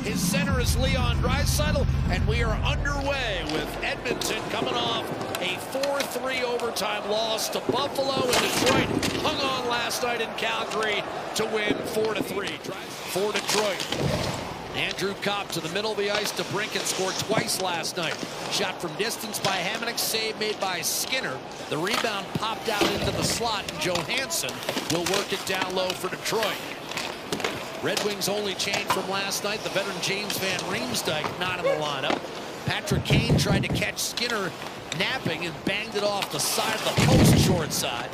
His center is Leon Draisaitl, and we are underway with Edmonton coming off a 4-3 overtime loss to Buffalo, and Detroit hung on last night in Calgary to win 4-3. For Detroit, Andrew Copp to the middle of the ice. DeBrincat scored twice last night. Shot from distance by Hamonic, save made by Skinner. The rebound popped out into the slot, and Johansson will work it down low for Detroit. Red Wings only change from last night. The veteran James Van Riemsdyk not in the lineup. Patrick Kane tried to catch Skinner napping and banged it off the side of the post short side.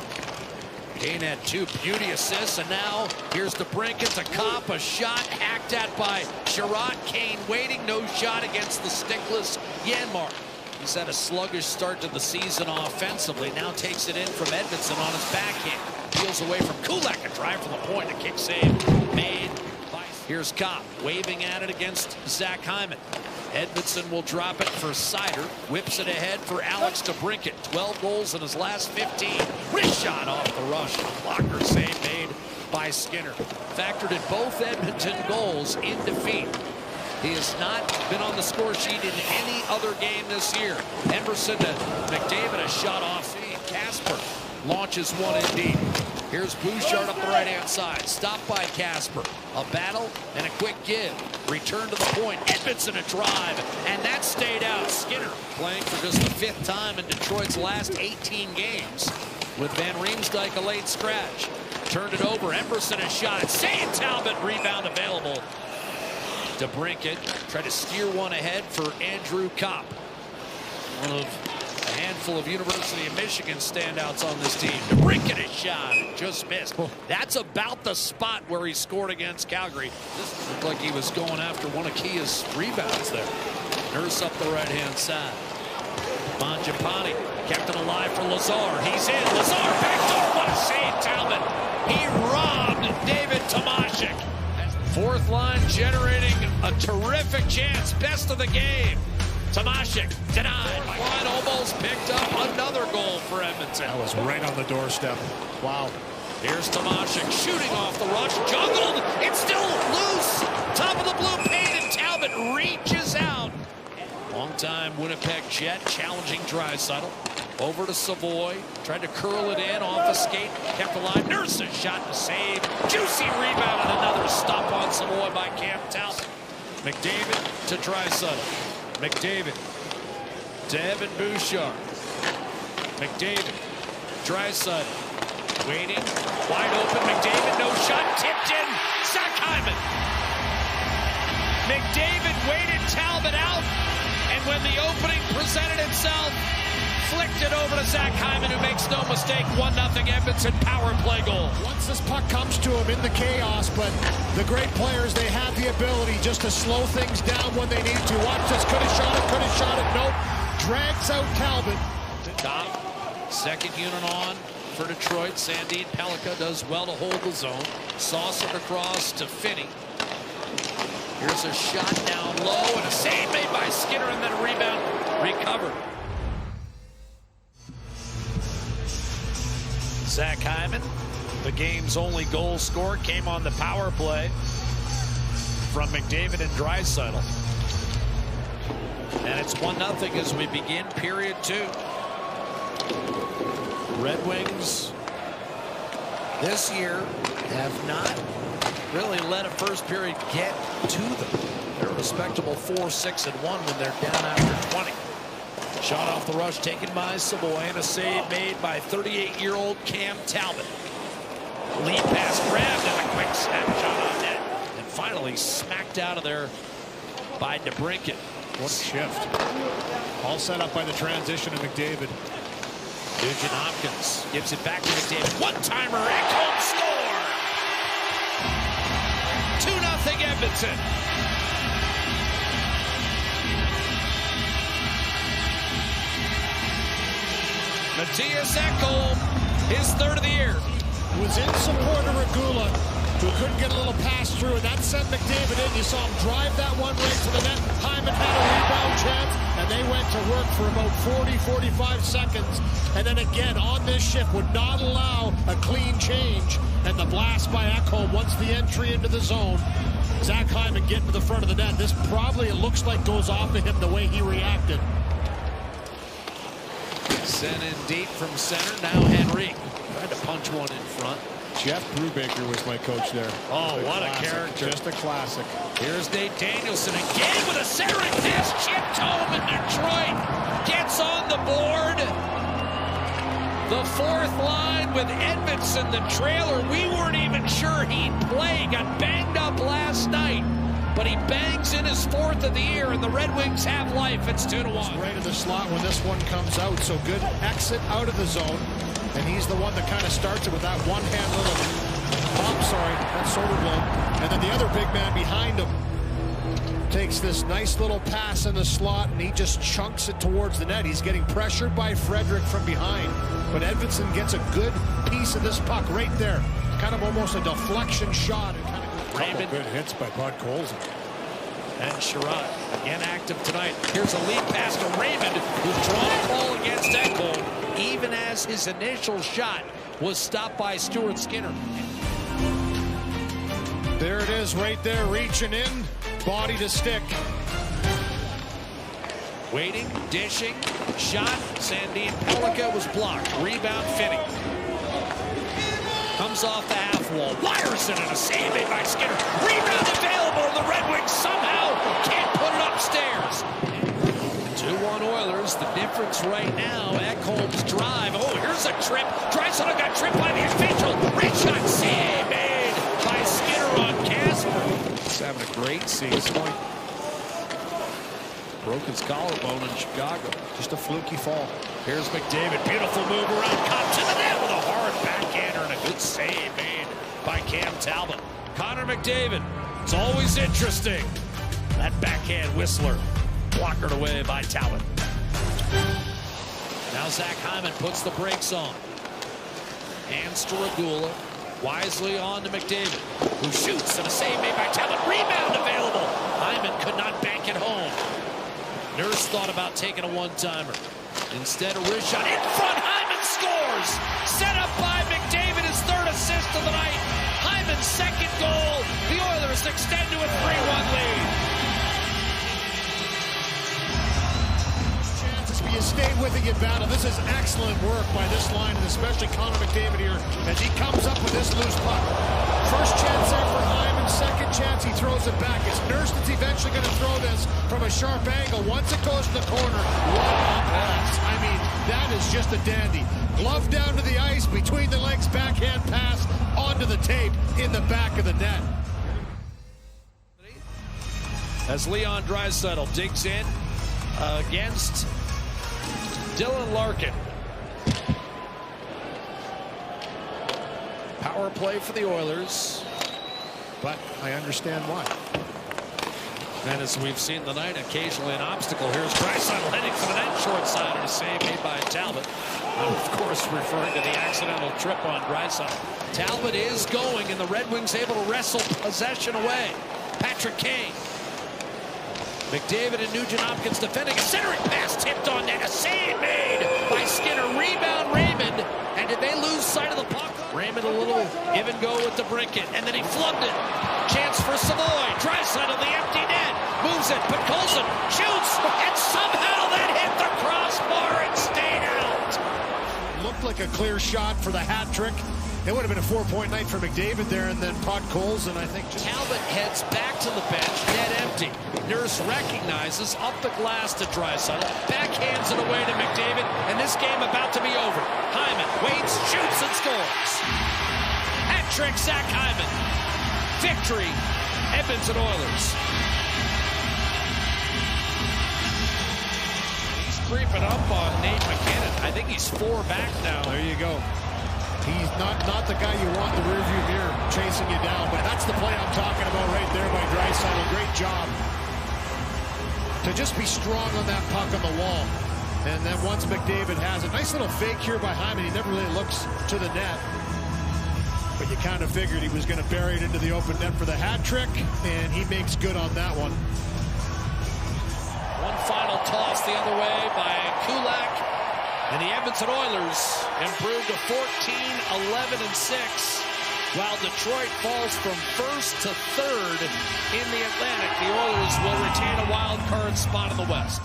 Kane had 2 beauty assists, and now here's DeBrincat to Copp. A shot hacked at by Sherratt. Kane waiting, no shot against the stickless Janmark. He's had a sluggish start to the season offensively. Now takes it in from Edmonton on his backhand. Peels away from Kulak. A drive from the point. A kick save made by... Here's Copp waving at it against Zach Hyman. Edmonton will drop it for Sider. Whips it ahead for Alex DeBrincat. 12 goals in his last 15. Wrist shot off the rush. A blocker save made by Skinner. Factored in both Edmonton goals in defeat. He has not been on the score sheet in any other game this year. Emerson to McDavid, a shot off. Casper launches one in deep. Here's Bouchard up the right-hand side. Stopped by Casper. A battle and a quick give. Return to the point. Edmonton a drive, and that stayed out. Skinner playing for just the 5th time in Detroit's last 18 games. With Van Riemsdyk a late scratch. Turned it over. Emerson a shot. Shane Talbot rebound available. DeBrincat tried to steer one ahead for Andrew Copp. One of a handful of University of Michigan standouts on this team. DeBrincat a shot, just missed. That's about the spot where he scored against Calgary. This looked like he was going after one of Kia's rebounds there. Nurse up the right-hand side. Mangiapane kept it alive for Lazar. He's in. Lazar backdoor. What a save, Talbot. He robbed David Tomashik. 4th line generating a terrific chance. Best of the game. Tomashik denied. Line almost picked up another goal for Edmonton. That was right on the doorstep. Wow. Here's Tomashik shooting off the rush. Juggled. It's still loose. Top of the blue paint, and Talbot reaches out. Longtime Winnipeg Jet challenging Draisaitl. Over to Savoy. Tried to curl it in off a skate. Kept alive. Nurse a shot to save. Juicy rebound and another stop on Savoy by Cam Talbot. McDavid to Draisaitl. McDavid to Evan Bouchard. McDavid. Draisaitl. Waiting. Wide open. McDavid. No shot. Tipped in. Zach Hyman. McDavid waited Talbot out. And when the opening presented itself, flicked it over to Zach Hyman, who makes no mistake. 1-0 Edmonton power play goal. Once this puck comes to him in the chaos, but the great players, they have the ability just to slow things down when they need to. Watch this, could have shot it, nope. Drags out Talbot. Top, second unit on for Detroit. Sandin Pellikka does well to hold the zone. Sauce it across to Finney. Here's a shot down low and a save made by Skinner, and then a rebound recovered. Zach Hyman, the game's only goal scorer, came on the power play from McDavid and Draisaitl. And it's 1-0 as we begin period 2. Red Wings this year have not really let a first period get to them. They're a respectable 4-6-1 when they're down after 20. Shot off the rush taken by Savoy, and a save made by 38-year-old Cam Talbot. Lead pass grabbed and a quick snapshot on net. And finally smacked out of there by DeBrincat. What a shift. All set up by the transition of McDavid. Nugent Hopkins gives it back to McDavid. One-timer, Ekholm score! 2-0 Edmonton. Mattias Ekholm, his 3rd of the year. Was in support of Regula, who couldn't get a little pass through, and that sent McDavid in. You saw him drive that one right to the net. Hyman had a rebound chance, and they went to work for about 40-45 seconds. And then again, on this shift, would not allow a clean change. And the blast by Ekholm once the entry into the zone. Zach Hyman getting to the front of the net. This probably, it looks like, goes off of him the way he reacted. Sent in deep from center. Now Henry tried to punch one in front. Jeff Brubaker was my coach there. Oh, what a character. Just a classic. Here's Nate Danielson again with a centering pass. Chipped home in Detroit. Gets on the board. The fourth line with Edmondson, the trailer. We weren't even sure he'd play. Got banged up last night. But he bangs in his fourth of the year, and the Red Wings have life. It's 2-1. Right in the slot when this one comes out. So good exit out of the zone. And he's the one that kind of starts it with that one-hand little that's shoulder blow. And then the other big man behind him takes this nice little pass in the slot, and he just chunks it towards the net. He's getting pressured by Frederick from behind. But Edmondson gets a good piece of this puck right there. Kind of almost a deflection shot. And kind of Raymond. Good hits by Bud Colson. And Sherrod again active tonight. Here's a lead pass to Raymond, who's drawn a ball against Ekholm, even as his initial shot was stopped by Stuart Skinner. There it is right there, reaching in, body to stick. Waiting, dishing, shot. Sandin Pellica was blocked. Rebound Finney. Comes off the half wall. Wires it and a save made by Skinner. Rebound available. The Red Wings somehow can't put it upstairs. 2-1 Oilers. The difference right now, Ekholm's drive. Oh, here's a trip. Draisaitl got tripped by the official. Great shot. Save made by Skinner on Casper. He's having a great season. Broke his collarbone in Chicago. Just a fluky fall. Here's McDavid. Beautiful move around. Comes to the net with a hard backhander and a good save made by Cam Talbot. Connor McDavid. It's always interesting. That backhand whistler. Blockered away by Talbot. Now Zach Hyman puts the brakes on. Hands to Regula. Wisely on to McDavid, who shoots, and a save made by Talbot. Rebound available. Hyman could not bank it home. Nurse thought about taking a one-timer. Instead, a wrist shot in front. Hyman scores. Set up by McDavid, his third assist of the night. Hyman's second goal. The Oilers extend to a 3-1 lead. Chances, but you stayed with it, you battle. This is excellent work by this line, and especially Connor McDavid here as he comes up with this loose puck. First chance there for Hyman. Second chance, he throws it back. It's Nurse that's eventually going to throw this from a sharp angle. Once it goes to the corner, what a pass. I mean, that is just a dandy. Glove down to the ice, between the legs, backhand pass onto the tape in the back of the net. As Leon Draisaitl digs in against Dylan Larkin. Power play for the Oilers. But I understand why. And as we've seen tonight, occasionally an obstacle. Here's Draisaitl heading for the net, short side, and a save made by Talbot. I'm, of course, referring to the accidental trip on Draisaitl. Talbot is going, and the Red Wings able to wrestle possession away. Patrick Kane. McDavid and Nugent-Hopkins defending. A centering pass tipped on net. A save made by Skinner. Rebound Raymond. And did they lose sight of the puck? Raymond a little give and go with the Brinket, and then he flubbed it. Chance for Savoy. Draisaitl, the empty net. Moves it, but Colson shoots, and somehow that hit the crossbar and stayed out. Looked like a clear shot for the hat trick. It would have been a 4-point night for McDavid there, and then Pod Colson, I think. Talbot heads back to the bench, net empty. Nurse recognizes, up the glass to Draisaitl, backhands it away to McDavid, and this game about to be over. Hyman waits, shoots, and scores. Hat trick, Zach Hyman. Victory, Edmonton Oilers. He's creeping up on Nate McKinnon. I think he's 4 back now. There you go. He's not the guy you want in the rearview mirror chasing you down, but that's the play I'm talking about right there by Draisaitl. Great job to just be strong on that puck on the wall. And then once McDavid has a nice little fake here by Hyman, he never really looks to the net. But you kind of figured he was going to bury it into the open net for the hat trick, and he makes good on that one. One final toss the other way by Kulak. And the Edmonton Oilers improved to 14-11-6 While Detroit falls from first to third in the Atlantic, the Oilers will retain a wild card spot in the West.